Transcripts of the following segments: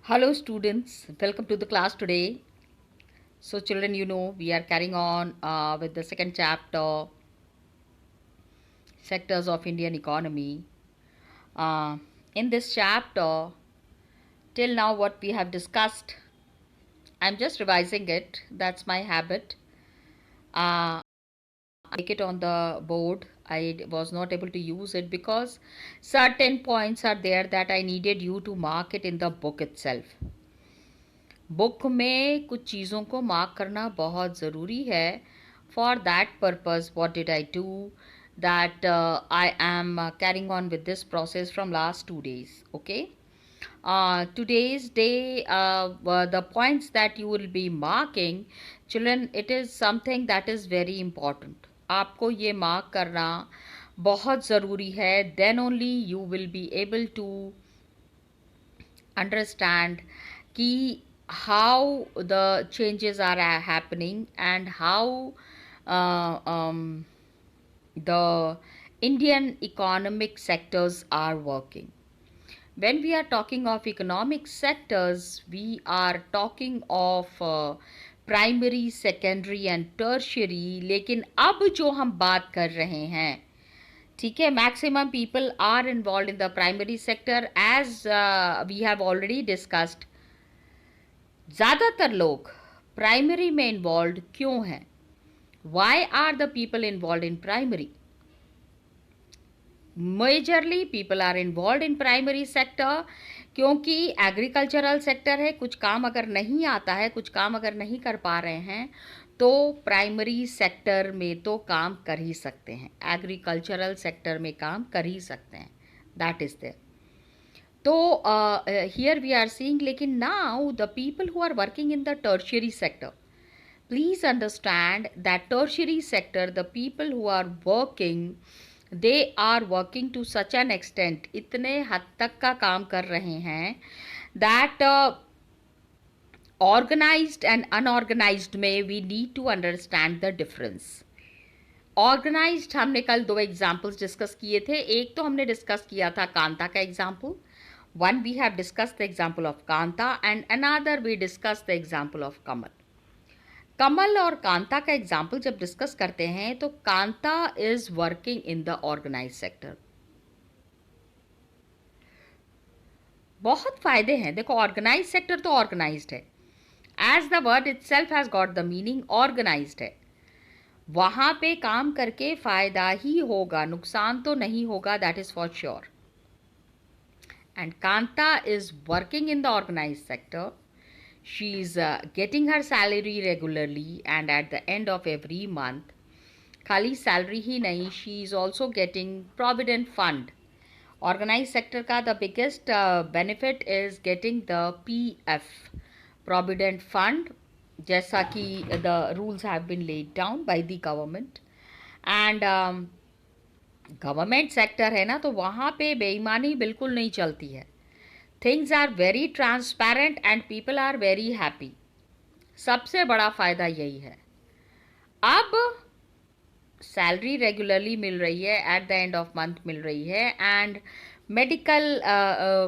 Hello, students. Welcome to the class today. So, children, we are carrying on with the second chapter, Sectors of Indian Economy. Uh, in this chapter, till now, what we have discussed, I'm just revising it. That's my habit. Uh, Make it on the board. I was not able to use it because certain points are there that I needed you to mark it in the book itself. Book में कुछ चीज़ों को mark करना बहुत ज़रूरी है. For that purpose what did I do that I am carrying on with this process from last 2 days. Okay. Today's day, the points that you will be marking, children, it is something that is very important. आपको ये mark करना बहुत ज़रूरी है. Then only you will be able to understand कि how the changes are happening and how the Indian economic sectors are working. When we are talking of economic sectors, we are talking of primary, secondary and tertiary. लेकिन अब जो हम बात कर रहे हैं, ठीक है, maximum people are involve in the primary sector as we have already discussed. ज़्यादातर लोग प्राइमरी में इन्वॉल्व क्यों हैं? Why are the people involve in primary? Majorly people are involve in primary sector क्योंकि एग्रीकल्चरल सेक्टर है. कुछ काम अगर नहीं आता है, कुछ काम अगर नहीं कर पा रहे हैं, तो प्राइमरी सेक्टर में तो काम कर ही सकते हैं, एग्रीकल्चरल सेक्टर में काम कर ही सकते हैं. That is there. तो हियर वी आर सीइंग. लेकिन now the people who are working in the tertiary sector, please understand that tertiary sector, the people who are working, they are working to such an extent, इतने हद तक का काम कर रहे हैं that organised and unorganised में we need to understand the difference. Organised हमने कल 2 एग्जाम्पल्स डिस्कस किए थे. एक तो हमने डिस्कस किया था कांता का example. One, we have discussed the example of Kanta, and another we discussed the example of Kamal. Kamal और कांता का एग्जाम्पल जब डिस्कस करते हैं तो Kanta is working in the organise sector. बहुत फायदे हैं. देखो, ऑर्गेनाइज सेक्टर तो ऑर्गेनाइज्ड है, as the word itself has got the meaning, organised है. वहां पे काम करके फायदा ही होगा, नुकसान तो नहीं होगा, that is for sure. And Kanta is working in the organized sector. She's getting her salary regularly, and at the end of every month, खाली salary ही नहीं, she is also getting provident fund. Organized sector का the biggest benefit is getting the PF, provident fund, जैसा कि the rules have been laid down by the government. And government sector है ना, तो वहाँ पे बेईमानी बिल्कुल नहीं चलती है. Things are very transparent and people are very happy. सबसे बड़ा फायदा यही है. अब सैलरी रेगुलरली मिल रही है, at the end of month मिल रही है, and medical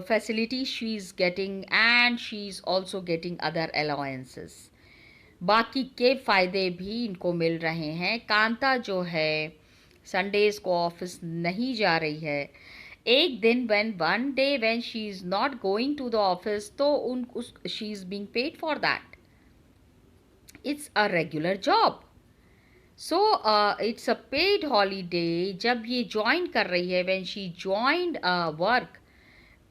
facility she is getting, and she is also getting other allowances. बाकी के फायदे भी इनको मिल रहे हैं. कांता जो है संडेज को ऑफिस नहीं जा रही है. एक दिन one day when she is not going to the office, तो she is being paid for that. It's a regular job. So it's a paid holiday. जब ये ज्वाइन कर रही है, व्हेन शी ज्वाइंड वर्क,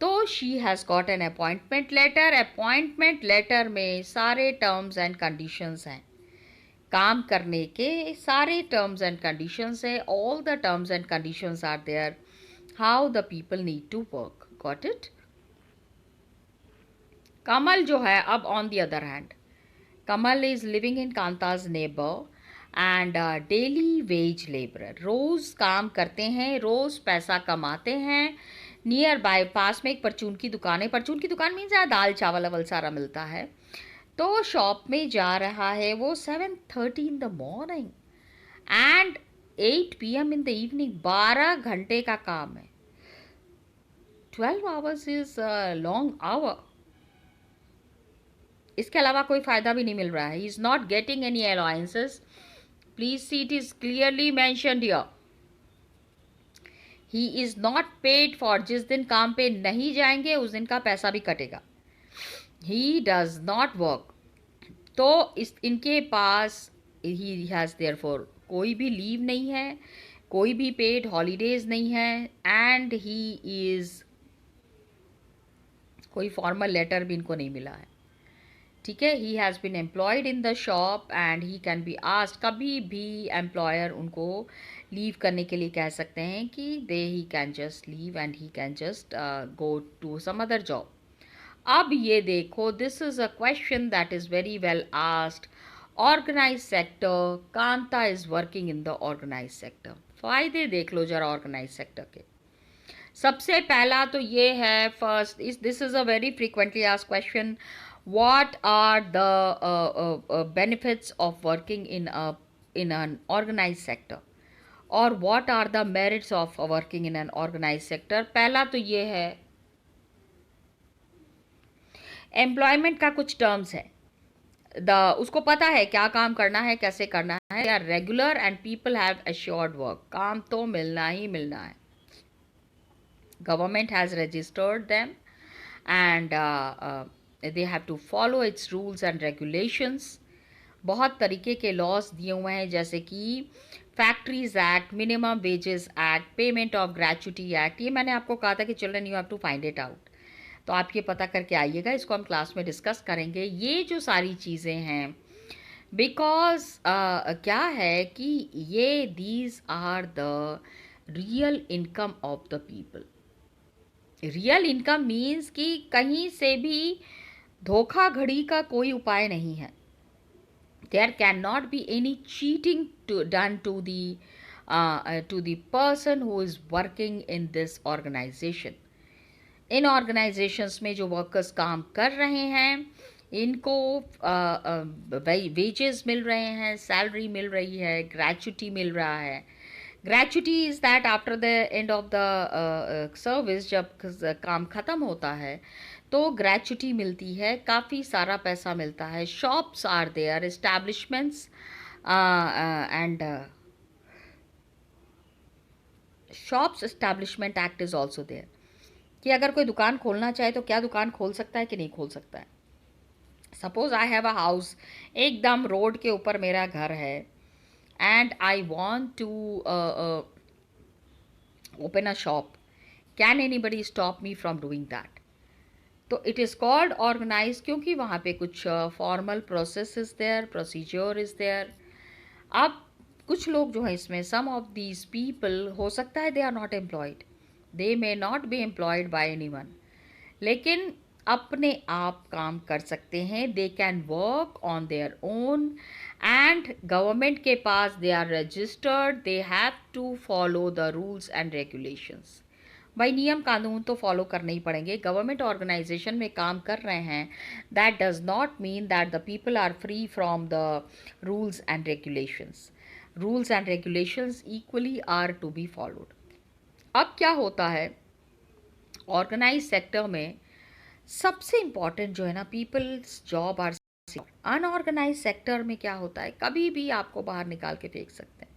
तो she has got an appointment letter. Appointment letter में सारे terms and conditions हैं. काम करने के सारे टर्म्स एंड कंडीशंस है. All the terms and conditions are there, how the people need to work. Got it? Kamal जो है, अब on the other hand, Kamal is living in Kanta's neighbour and daily wage labourer. रोज काम करते हैं, रोज पैसा कमाते हैं. नियर बाय, पास में एक परचून की दुकान है. परचून की दुकान मीन्स दाल चावल अवल सारा मिलता है. तो शॉप में जा रहा है वो 7:30 in the morning and 8 PM in the evening. 12 घंटे का काम है. 12 hours is a long hour. इसके अलावा कोई फ़ायदा भी नहीं मिल रहा है. He is not getting any allowances. Please see it is clearly mentioned here. He is not paid for. जिस दिन काम पे नहीं जाएंगे उस दिन का पैसा भी कटेगा. He does not work. तो इस इनके पास ही हैज़ देयरफॉर कोई भी लीव नहीं है, कोई भी पेड हॉलीडेज नहीं है, एंड ही इज़ कोई फॉर्मल लेटर भी इनको नहीं मिला है. ठीक है. He has been employed in the shop and he can be asked. कभी भी एम्प्लॉयर उनको लीव करने के लिए कह सकते हैं कि he can just leave and he can just go to some other job. अब ये देखो, this is a question that is very well asked. Organise sector, Kanta is working in the organise sector. फायदे देख लो जरा ऑर्गेनाइज सेक्टर के. सबसे पहला तो ये है, first is, this is a very frequently asked question, what are the benefits of working in an organized sector, और what are the merits of working in an organized sector. पहला तो ये है, एम्प्लॉयमेंट का कुछ टर्म्स है. उसको पता है क्या काम करना है, कैसे करना है. They are regular and people have assured work. काम तो मिलना ही मिलना है. Government has registered them and they have to follow its rules and regulations. बहुत तरीके के लॉस दिए हुए हैं, जैसे कि factories act, minimum wages act, payment of gratuity act. ये मैंने आपको कहा था कि children you have to find it out. तो आप ये पता करके आइएगा, इसको हम क्लास में डिस्कस करेंगे. ये जो सारी चीज़ें हैं, बिकॉज क्या है कि ये these are the real income of the people. Real income means कि कहीं से भी धोखाधड़ी का कोई उपाय नहीं है. There can not be any cheating done to the person who is working in this organisation. इन ऑर्गेनाइजेशंस में जो वर्कर्स काम कर रहे हैं, इनको वेजेस मिल रहे हैं, सैलरी मिल रही है, ग्रेचुटी मिल रहा है. Gratuity is that after the end of the service, जब काम ख़त्म होता है तो ग्रेचुटी मिलती है, काफ़ी सारा पैसा मिलता है. Shops are there, establishments and shops establishment act is also there, कि अगर कोई दुकान खोलना चाहे तो क्या दुकान खोल सकता है कि नहीं खोल सकता है. Suppose I have a house, एकदम रोड के ऊपर मेरा घर है, and I want to open a shop. Can anybody stop me from doing that? तो इट इज़ कॉल्ड ऑर्गेनाइज, क्योंकि वहाँ पे कुछ formal process is there, procedure is there. अब कुछ लोग जो हैं इसमें, सम ऑफ दीज पीपल, हो सकता है they are not employed, they may not be employed by anyone, लेकिन अपने आप काम कर सकते हैं. They can work on their own, and government के पास they are registered. They have to follow the rules and regulations. भाई नियम कानून तो फॉलो करने ही पड़ेंगे. गवर्नमेंट ऑर्गेनाइजेशन में काम कर रहे हैं, that does not mean that the people are free from the rules and regulations. Rules and regulations equally are to be followed. अब क्या होता है ऑर्गेनाइज सेक्टर में, सबसे इम्पॉर्टेंट जो है ना, peoples job are secure. Unorganise sector में क्या होता है, कभी भी आपको बाहर निकाल के फेंक सकते हैं.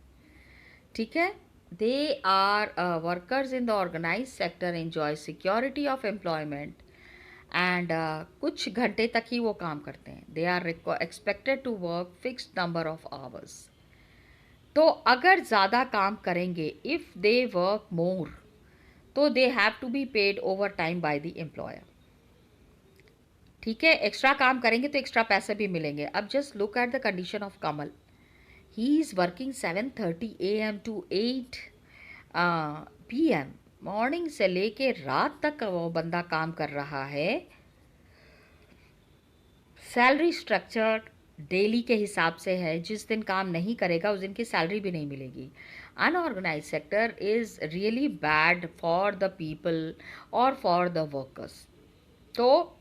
ठीक है. They are workers in the organized sector enjoy security of employment and कुछ घंटे तक ही वो काम करते हैं. They are expected to work fixed number of hours. तो अगर ज़्यादा काम करेंगे, if they work more, तो they have to be paid overtime by the employer. ठीक है. एक्स्ट्रा काम करेंगे तो एक्स्ट्रा पैसे भी मिलेंगे. अब just look at the condition of Kamal. He is working 7:30 AM to 8 PM. Morning से लेके रात तक वो बंदा काम कर रहा है. सैलरी स्ट्रक्चर डेली के हिसाब से है. जिस दिन काम नहीं करेगा उस दिन की सैलरी भी नहीं मिलेगी. Unorganise sector is really bad for the people और फॉर द वर्कर्स. तो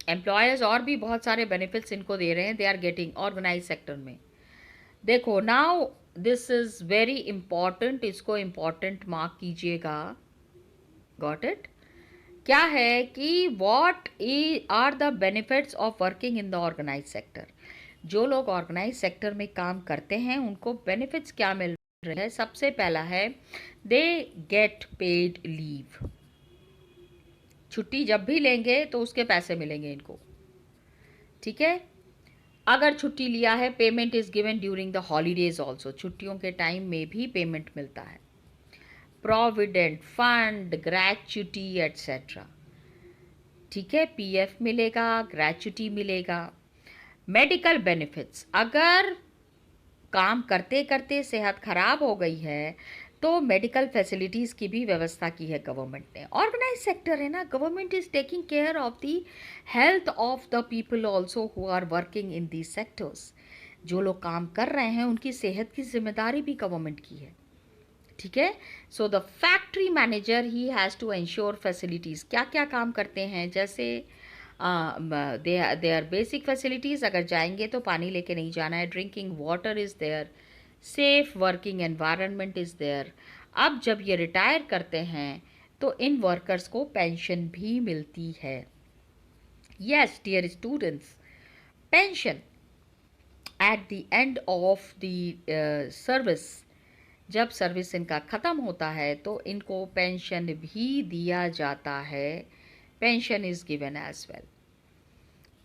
एम्प्लॉयर्स और भी बहुत सारे बेनिफिट्स इनको दे रहे हैं. They are getting organise sector में. देखो now this is very important, इसको इम्पॉर्टेंट मार्क कीजिएगा. Got it. क्या है कि what are the benefits of working in the organise sector. जो लोग ऑर्गेनाइज सेक्टर में काम करते हैं उनको बेनिफिट्स क्या मिल रहे हैं। सबसे पहला है दे गेट पेड लीव। छुट्टी जब भी लेंगे तो उसके पैसे मिलेंगे इनको, ठीक है। अगर छुट्टी लिया है, payment is given during the holidays also, छुट्टियों के टाइम में भी पेमेंट मिलता है। प्रोविडेंट फंड, ग्रेच्युटी एट्सेट्रा, ठीक है, पीएफ मिलेगा, ग्रेच्युटी मिलेगा। मेडिकल बेनिफिट्स, अगर काम करते करते सेहत खराब हो गई है तो मेडिकल फैसिलिटीज़ की भी व्यवस्था की है गवर्नमेंट ने। ऑर्गेनाइज सेक्टर है ना, government is taking care of the health of the people also who are working in these sectors. जो लोग काम कर रहे हैं उनकी सेहत की जिम्मेदारी भी गवर्नमेंट की है, ठीक है। So the factory manager he has to ensure facilities. क्या क्या काम करते हैं, जैसे दे आर बेसिक फैसिलिटीज़, अगर जाएंगे तो पानी लेके नहीं जाना है, drinking water is there, safe working environment is there. अब जब ये रिटायर करते हैं तो इन वर्कर्स को पेंशन भी मिलती है। Yes dear students, pension at the end of the service, जब सर्विस इनका ख़त्म होता है तो इनको पेंशन भी दिया जाता है। Pension is given as well.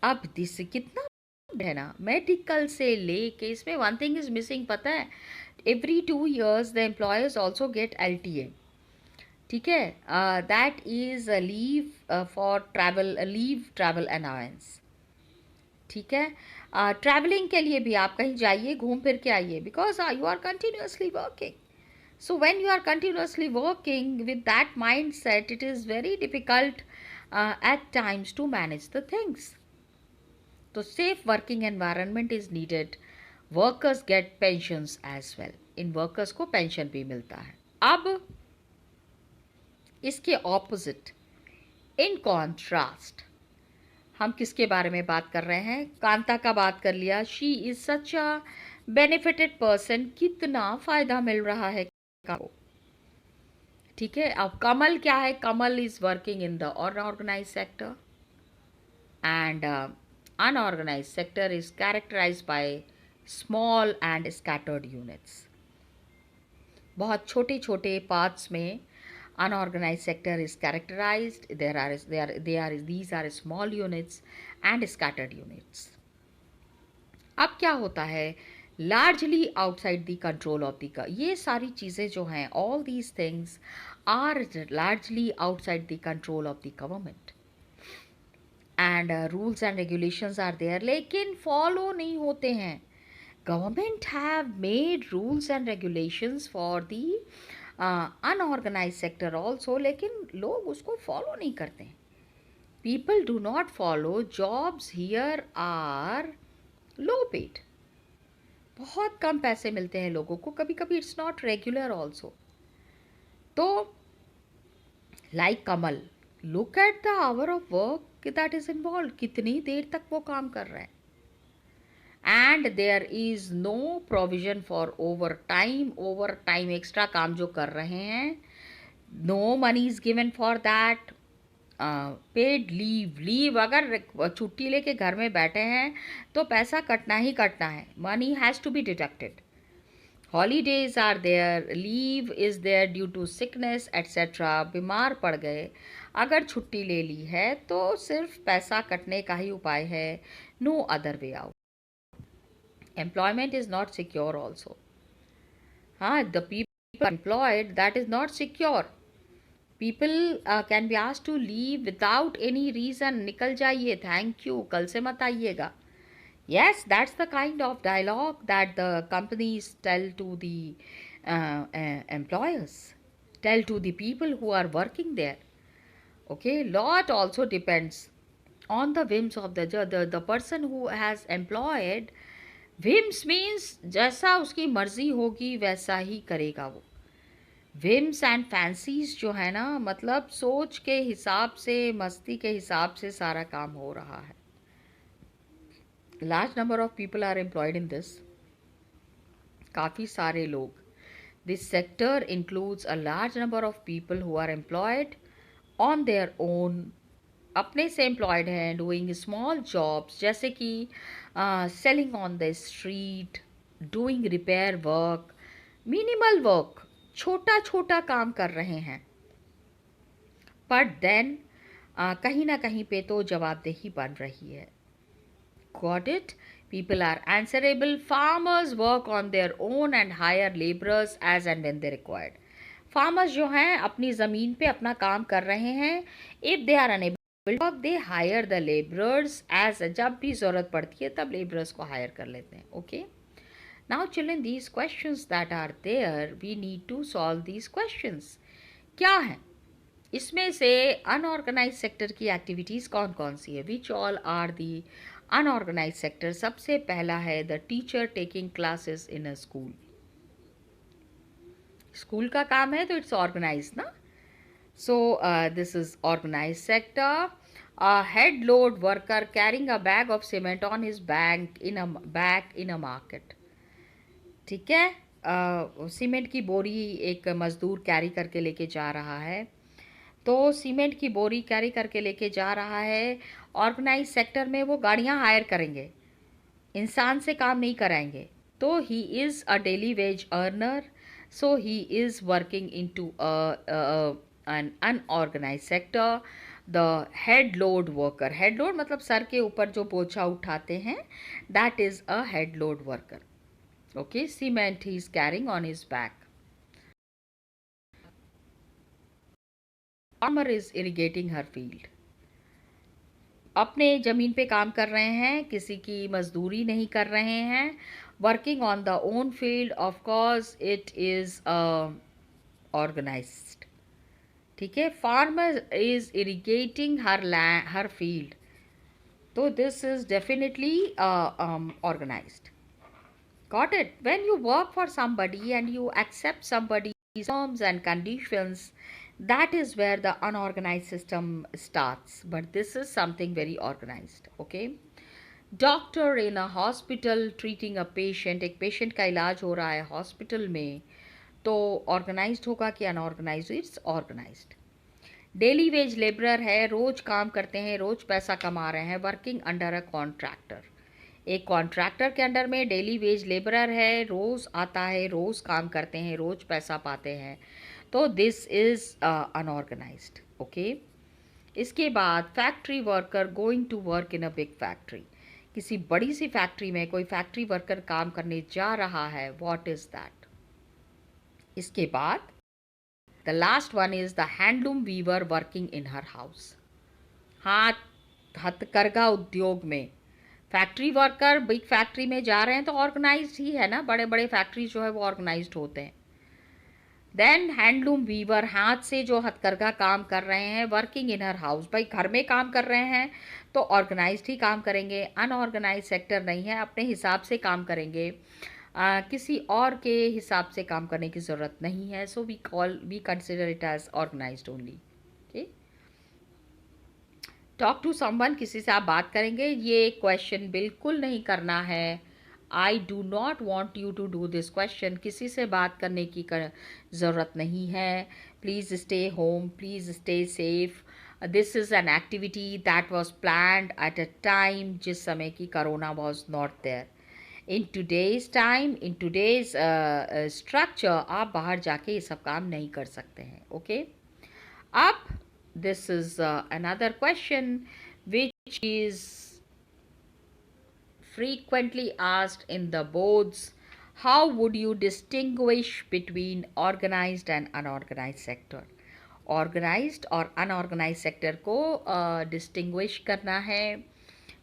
अब दिस कितना है ना, मेडिकल से लेके इसमें वन थिंग इज मिसिंग, पता है, every 2 years the employers also get LTA, ठीक है। That is leave for travel, leave travel allowance, ठीक है। ट्रैवलिंग के लिए भी आप कहीं जाइए, घूम फिर के आइए, because you are continuously working. So when you are continuously working with that mindset, it is very difficult at times to manage the things. So safe working environment is needed. Workers get pensions as well. In workers को pension भी मिलता है। अब इसके opposite, in contrast, हम किसके बारे में बात कर रहे हैं? कांता का बात कर लिया। She is such a benefited person, कितना फायदा मिल रहा है को, ठीक है। अब कमल क्या है? Kamal is working in the unorganise sector and unorganise sector is characterised by small and scattered units. बहुत छोटे छोटे पार्ट्स में unorganized sector is characterized. These are small units and scattered units. अब क्या होता है? largely outside the control of the, ये सारी चीज़ें जो हैं, all these things are largely outside the control of the government and rules and regulations are there, लेकिन follow नहीं होते हैं। government have made rules and regulations for the unorganise sector also, लेकिन लोग उसको फॉलो नहीं करते हैं। People do not follow, jobs here are low paid, बहुत कम पैसे मिलते हैं लोगों को, कभी कभी इट्स नॉट रेगुलर ऑल्सो। तो like Kamal, look at the hour of work that is involve, कितनी देर तक वो काम कर रहे हैं, and there is no provision for over time extra काम जो कर रहे हैं, no money is given for that. Paid leave अगर छुट्टी लेके घर में बैठे हैं तो पैसा कटना ही कटना है, money has to be deducted. Holidays are there, leave is there due to sickness etcetera, बीमार पड़ गए, अगर छुट्टी ले ली है तो सिर्फ पैसा कटने का ही उपाय है, no other way out. Employment is not secure also. The people employed, that is not secure. People can be asked to leave without any reason. निकल जाइए, thank you, कल से मत आइएगा. Yes, that's the kind of dialogue that the companies tell to the employers, tell to the people who are working there. Okay, lot also depends on the whims of the person who has employed. Whims means जैसा उसकी मर्जी होगी वैसा ही करेगा वो। Whims and fancies जो है ना, मतलब सोच के हिसाब से, मस्ती के हिसाब से सारा काम हो रहा है। Large number of people are employed in this, काफ़ी सारे लोग। This sector includes a large number of people who are employed on their own, अपने से एम्प्लॉयड हैं, डूइंग स्मॉल जॉब्स जैसे कि selling on the street, doing repair work, minimal work, छोटा छोटा काम कर रहे हैं, बट देन कहीं ना कहीं पे तो जवाबदेही बन रही है. Got it? People are answerable. Farmers work on their own and hire laborers as and when they required. Farmers जो हैं अपनी ज़मीन पे अपना काम कर रहे हैं. If they are unable to work, they hire the laborers as, जब भी ज़रूरत पड़ती है तब laborers को hire कर लेते हैं. Okay? Now children, these questions that are there, we need to solve these questions. क्या है इसमें से? अनऑर्गेनाइज सेक्टर की एक्टिविटीज़ कौन कौन सी है? Which all are the unorganise sector? सबसे पहला है the teacher taking classes in a school. School का काम है तो इट्स ऑर्गेनाइज ना. So this is organise sector. Head load worker carrying a bag of cement on his bag in a market. ठीक है, सीमेंट की बोरी एक मजदूर कैरी करके लेके जा रहा है. तो सीमेंट की बोरी कैरी करके लेके जा रहा है. ऑर्गेनाइज सेक्टर में वो गाड़ियां हायर करेंगे, इंसान से काम नहीं कराएंगे. तो he is a daily wage earner, so he is working in to an unorganise sector. The head load worker, head load मतलब सर के ऊपर जो बोझा उठाते हैं, that is a head load worker. Okay, cement he is carrying on his back. Farmer is irrigating her field. अपने ज़मीन पे काम कर रहे हैं, किसी की मजदूरी नहीं कर रहे हैं. Working on the own field, of course it is organised. ठीक है, farmer is irrigating her field. तो this is definitely organised. Got it? When you work for somebody and you accept somebody's terms and conditions, that is where the unorganized system starts. But this is something very organized. Okay? Doctor in a hospital treating a patient, एक patient का इलाज हो रहा है hospital में, तो organized होगा कि unorganized? It's organized. Daily wage labourer है, रोज काम करते हैं, रोज पैसा कमा रहे हैं, वर्किंग अंडर अ कॉन्ट्रैक्टर. एक कॉन्ट्रैक्टर के अंडर में डेली वेज लेबरर है, रोज़ आता है, रोज़ काम करते हैं, रोज़ पैसा पाते हैं. तो दिस इज़ अनऑर्गेनाइज्ड. ओके, इसके बाद factory worker going to work in a big factory. किसी बड़ी सी फैक्ट्री में कोई फैक्ट्री वर्कर काम करने जा रहा है. What is that? इसके बाद the last one is the handloom weaver working in her house. हथकरघा उद्योग में फैक्ट्री वर्कर बिग फैक्ट्री में जा रहे हैं तो ऑर्गेनाइज्ड ही है ना. बड़े बड़े फैक्ट्री जो है वो ऑर्गेनाइज्ड होते हैं. देन हैंडलूम वीवर, हाथ से जो हथकरघा काम कर रहे हैं, वर्किंग इन हर हाउस, भाई घर में काम कर रहे हैं तो ऑर्गेनाइज्ड ही काम करेंगे. अनऑर्गेनाइज सेक्टर नहीं है, अपने हिसाब से काम करेंगे, किसी और के हिसाब से काम करने की ज़रूरत नहीं है. So we consider it as organised only. Talk to someone, किसी से आप बात करेंगे. ये क्वेश्चन बिल्कुल नहीं करना है. I do not want you to do this question. किसी से बात करने की ज़रूरत नहीं है. Please stay home, please stay safe. This is an activity that was planned at a time जिस समय की corona was not there. In today's time, in today's structure, आप बाहर जाके ये सब काम नहीं कर सकते हैं. ओके, अब this is another question which is frequently asked in the boards. How would you distinguish between organized and unorganized sector? Organized और unorganized sector को distinguish करना है,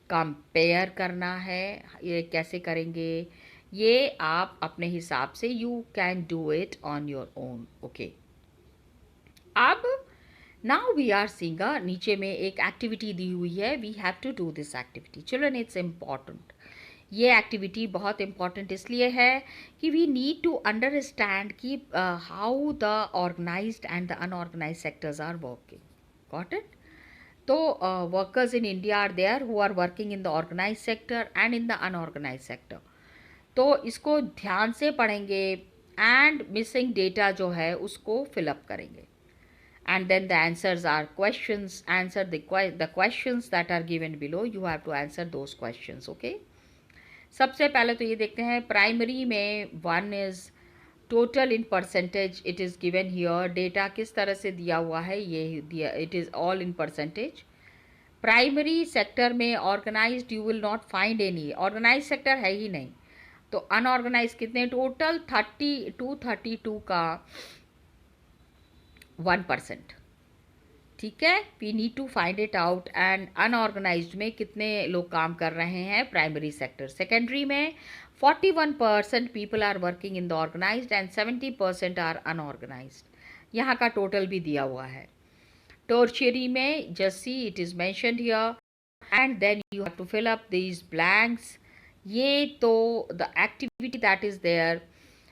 compare करना है. ये कैसे करेंगे? ये आप अपने हिसाब से you can do it on your own. Okay. अब नाउ वी आर सीइंग, नीचे में एक एक्टिविटी दी हुई है. We have to do this activity. Children, it's important. ये एक्टिविटी बहुत इम्पॉर्टेंट इसलिए है कि वी नीड टू अंडरस्टैंड कि how the organised and the unorganised sectors are working. Got it? तो workers in India are there who are working in the organised sector and in the unorganised sector. तो इसको ध्यान से पढ़ेंगे and missing data जो है उसको fill up करेंगे. and then the answers are questions. Answer the questions that are given below. You have to answer those questions. Okay. सबसे पहले तो ये देखते हैं प्राइमरी में 1 is total in percentage it is given here. Data किस तरह से दिया हुआ है ये दिया, it is all in percentage. Primary sector में organised you will not find any. Organise sector है ही नहीं. तो अनऑर्गेनाइज कितने टोटल 32 का 1%. ठीक है. We need to find it out. And unorganised में कितने लोग काम कर रहे हैं प्राइमरी सेक्टर. सेकेंडरी में 41% people are working in the organised and 70% are unorganised. यहाँ का टोटल भी दिया हुआ है. टर्शियरी में just see it is mentioned here and then you have to fill up these blanks. ये तो the activity that is there,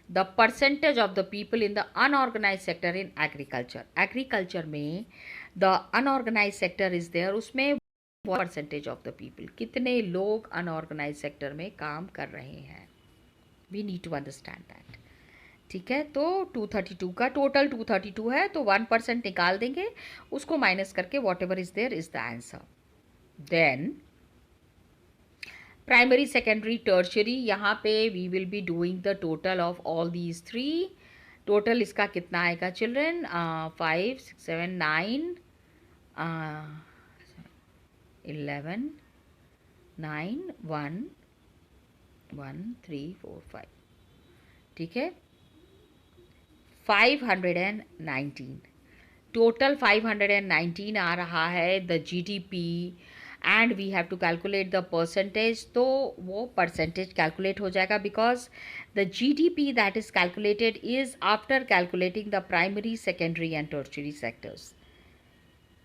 the percentage of the people in the unorganized sector in agriculture. Agriculture में the unorganized sector is there. उसमें percentage of the people, कितने लोग unorganized sector में काम कर रहे हैं. We need to understand that. ठीक है. तो 232 का टोटल 232 है तो 1% निकाल देंगे, उसको माइनस करके whatever is there is the answer. Then primary secondary tertiary, यहाँ पे we will be doing the total of all these 3. Total इसका कितना आएगा चिल्ड्रन. 5 6 7 9 11 9 1 1 3 4 5. ठीक है. 519 टोटल 519 आ रहा है the GDP. And we have to calculate the percentage. तो वो परसेंटेज कैलकुलेट हो जाएगा because the GDP that is calculated is after calculating the primary secondary and tertiary sectors.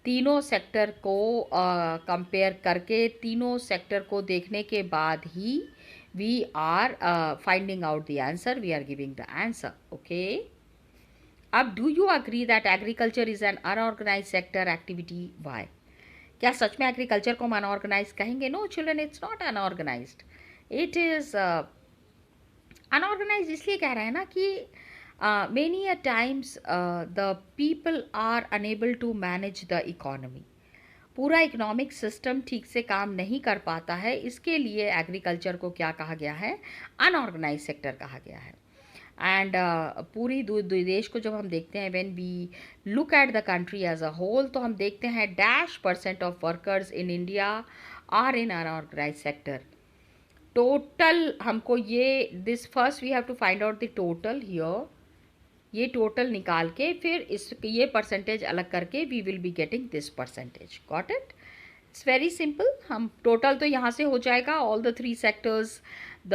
तीनों सेक्टर को कंपेयर करके तीनों सेक्टर को देखने के बाद ही we are finding out the answer. We are giving the answer. Okay. अब do you agree that agriculture is an unorganise sector activity. Y. क्या सच में एग्रीकल्चर को हम अनऑर्गेनाइज कहेंगे. No children, it's not unorganised. It is unorganise इसलिए कह रहे हैं ना कि many a times the people are unable to manage the economy. पूरा इकोनॉमिक सिस्टम ठीक से काम नहीं कर पाता है, इसके लिए एग्रीकल्चर को क्या कहा गया है, अनऑर्गेनाइज सेक्टर कहा गया है. एंड पूरी देश को जब हम देखते हैं when we look at the country as a whole, तो हम देखते हैं -% of workers in India are in unorganise sector. Total हमको ये this first we have to find out the total here. ये टोटल निकाल के फिर इस ये परसेंटेज अलग करके we will be getting this percentage. Got it. It's very simple. हम टोटल तो यहाँ से हो जाएगा all the 3 sectors. The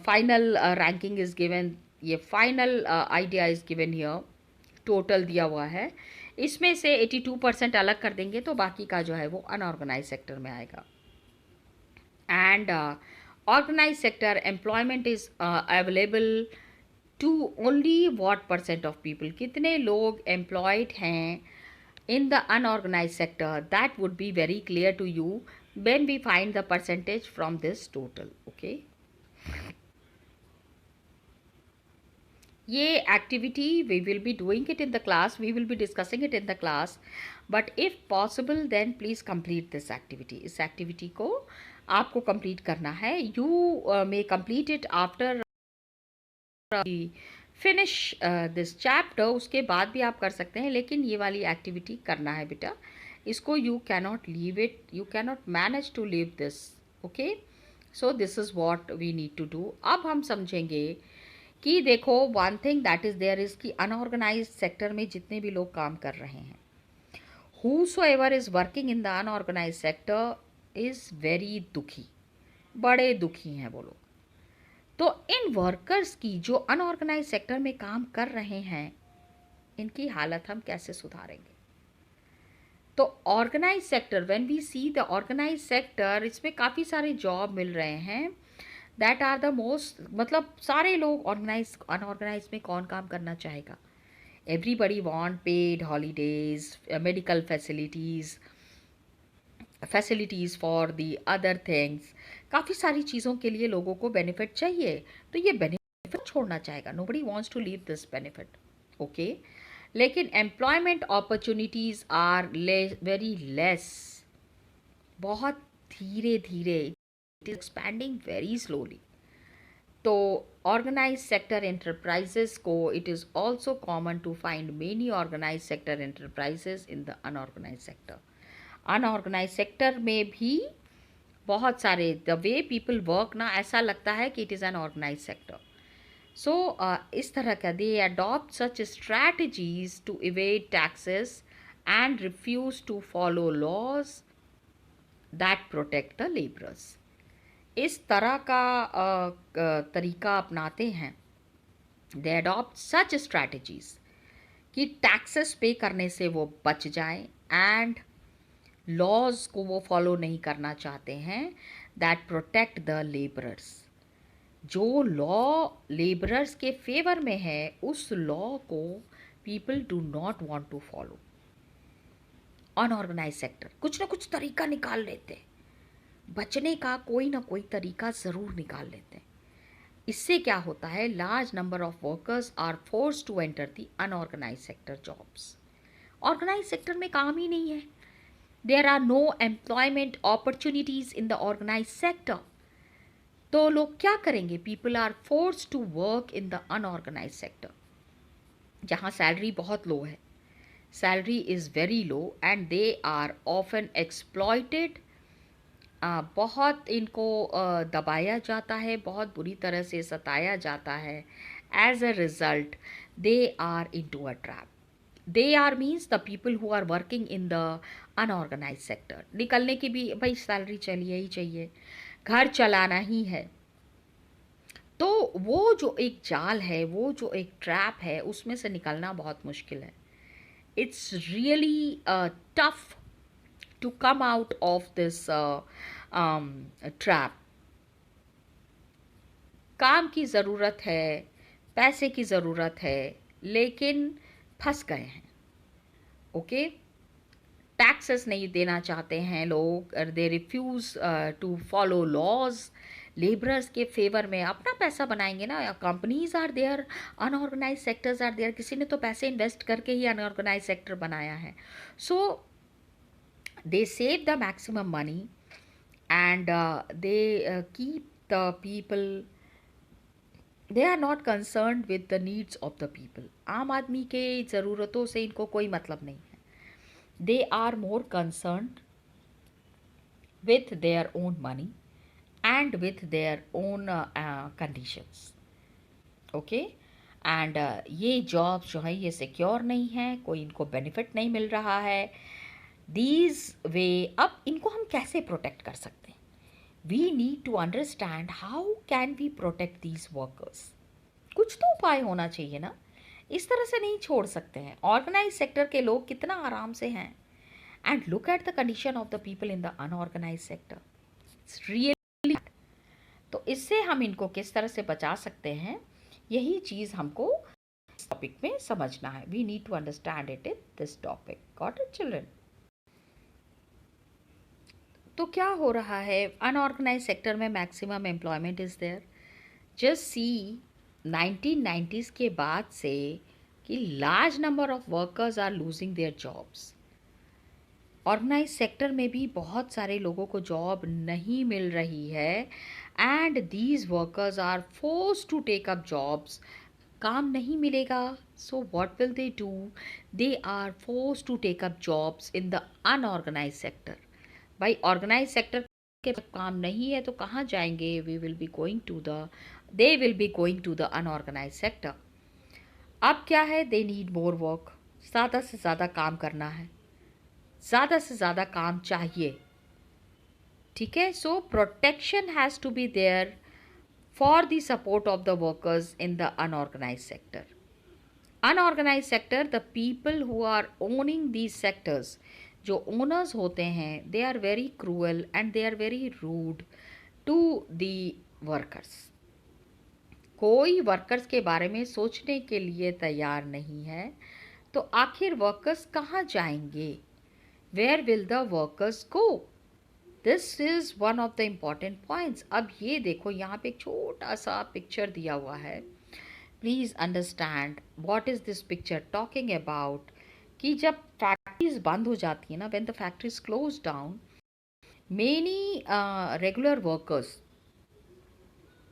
final ranking is given. ये final idea is given here. Total दिया हुआ है, इसमें से 82% अलग कर देंगे तो बाकी का जो है वो अनऑर्गेनाइज सेक्टर में आएगा. And organise sector employment is available to only what % of people. कितने लोग एम्प्लॉयड हैं in the unorganized sector, that would be very clear to you when we find the percentage from this total. Okay. ये activity we will be doing it in the class, we will be discussing it in the class, but if possible then please complete this activity. इस activity को आपको complete करना है. You may complete it after finish this chapter. उसके बाद भी आप कर सकते हैं, लेकिन ये वाली एक्टिविटी करना है बेटा. इसको you cannot leave it, you cannot manage to leave this. Okay. So this is what we need to do. अब हम समझेंगे कि देखो one thing that is there is कि अनऑर्गेनाइज सेक्टर में जितने भी लोग काम कर रहे हैं, whosoever is working in the unorganise sector is very दुखी. बड़े दुखी हैं वो लोग. तो इन वर्कर्स की जो अनऑर्गेनाइज सेक्टर में काम कर रहे हैं, इनकी हालत हम कैसे सुधारेंगे. तो organise sector, when we see the organise sector, इसमें काफ़ी सारे जॉब मिल रहे हैं. दैट आर द मोस्ट, मतलब सारे लोग ऑर्गेनाइज अनऑर्गेनाइज में कौन काम करना चाहेगा. Everybody want paid holidays, medical facilities for the other things. काफ़ी सारी चीज़ों के लिए लोगों को बेनिफिट चाहिए, तो ये बेनिफिट छोड़ना चाहेगा. Nobody wants to leave this benefit. Okay. लेकिन employment opportunities are very less, बहुत धीरे धीरे, it is expanding very slowly. तो ऑर्गेनाइज सेक्टर एंटरप्राइजेस को it is also common to find many organise sector enterprises in the unorganise sector. Unorganise sector में भी बहुत सारे, द वे पीपल वर्क ना, ऐसा लगता है कि it is an organise sector. So इस तरह का they adopt such strategies to evade taxes and refuse to follow laws that protect the labourers. इस तरह का तरीका अपनाते हैं, दे अडॉप्ट सच स्ट्रैटेजीज कि टैक्सेस पे करने से वो बच जाएं एंड लॉज को वो फॉलो नहीं करना चाहते हैं दैट प्रोटेक्ट द लेबरर्स। जो लॉ लेबरर्स के फेवर में है उस लॉ को people do not want to follow. Unorganise sector कुछ ना कुछ तरीका निकाल लेते हैं, बचने का कोई ना कोई तरीका ज़रूर निकाल लेते हैं। इससे क्या होता है, large number of workers are force to enter the unorganise sector jobs. Organise sector में काम ही नहीं है, there are no employment opportunities in the organise sector. तो लोग क्या करेंगे, people are force to work in the unorganise sector, जहाँ सैलरी बहुत लो है, salary is very low and they are often exploited. बहुत इनको दबाया जाता है, बहुत बुरी तरह से सताया जाता है। As a result they are into a trap. They are means the people who are working in the unorganise sector. निकलने की भी भाई सैलरी चाहिए ही चाहिए, घर चलाना ही है। तो वो जो एक जाल है, वो जो एक ट्रैप है, उसमें से निकलना बहुत मुश्किल है। It's really tough to come out of this trap. काम की ज़रूरत है, पैसे की ज़रूरत है, लेकिन फंस गए हैं। ओके, टैक्सेस नहीं देना चाहते हैं लोग, they refuse to follow laws. Labourers के फेवर में अपना पैसा बनाएंगे ना, companies are there, unorganise sectors are there. किसी ने तो पैसे इन्वेस्ट करके ही अनऑर्गेनाइज सेक्टर बनाया है। So they save the maximum money and they keep the people, they are not concerned with the needs of the people। आम आदमी के ज़रूरतों से इनको कोई मतलब नहीं है। they are more concerned with their own money and with their own conditions। Okay, and ये जॉब जो है ये सिक्योर नहीं है, कोई इनको बेनिफिट नहीं मिल रहा है। दीज वे, अब इनको हम कैसे प्रोटेक्ट कर सकते हैं? We need to understand how can we protect these workers. कुछ तो उपाय होना चाहिए ना, इस तरह से नहीं छोड़ सकते हैं। ऑर्गेनाइज सेक्टर के लोग कितना आराम से हैं, and look at the condition of the people in the unorganise sector, it's really. तो इससे हम इनको किस तरह से बचा सकते हैं, यही चीज़ हमको इस टॉपिक में समझना है। We need to understand it in this topic. Got it children? तो क्या हो रहा है, अनऑर्गेनाइज सेक्टर में maximum employment is there. Just see 1990s के बाद से कि large number of workers are losing their jobs. Organise sector में भी बहुत सारे लोगों को जॉब नहीं मिल रही है, and these workers are force to take up jobs. काम नहीं मिलेगा, so what will they do, they are force to take up jobs in the unorganise sector. भाई ऑर्गेनाइज सेक्टर के काम नहीं है तो कहाँ जाएंगे, we will be going to the, they will be going to the unorganise sector. अब क्या है, दे नीड मोर वर्क, ज़्यादा से ज़्यादा काम करना है, ज़्यादा से ज़्यादा काम चाहिए। ठीक है, so protection has to be there for the support of the workers in the unorganise sector. Unorganise sector, the people who are owning these sectors, जो ओनर्स होते हैं, they are very cruel and they are very rude to the workers. कोई workers के बारे में सोचने के लिए तैयार नहीं है, तो आखिर वर्कर्स कहाँ जाएंगे? Where will the workers go? This is one of the important points. अब ये देखो, यहाँ पे एक छोटा सा पिक्चर दिया हुआ है। Please understand what is this picture talking about, कि जब फैक्ट्रीज बंद हो जाती है ना, when the factories close down, many regular workers,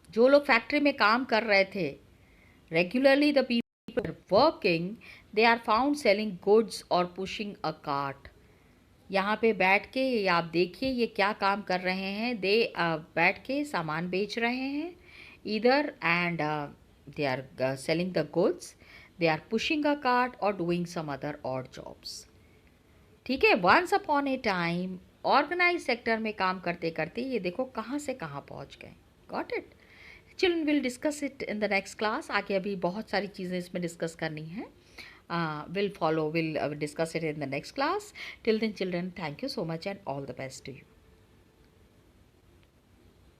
जो लोग फैक्ट्री में काम कर रहे थे regularly, the people working, they are found selling goods और पुशिंग अ कार्ट। यहाँ पे बैठ के आप देखिए ये क्या काम कर रहे हैं, दे बैठ के सामान बेच रहे हैं इधर, and they are selling the goods, they are pushing a cart or doing some other odd jobs. ठीक है, once upon a time organise sector में काम करते करते ये देखो कहाँ से कहाँ पहुँच गए। Got it? Children will discuss it in the next class. आगे अभी बहुत सारी चीज़ें इसमें डिस्कस करनी है। We'll discuss it in the next class. Till then, children, thank you so much and all the best to you.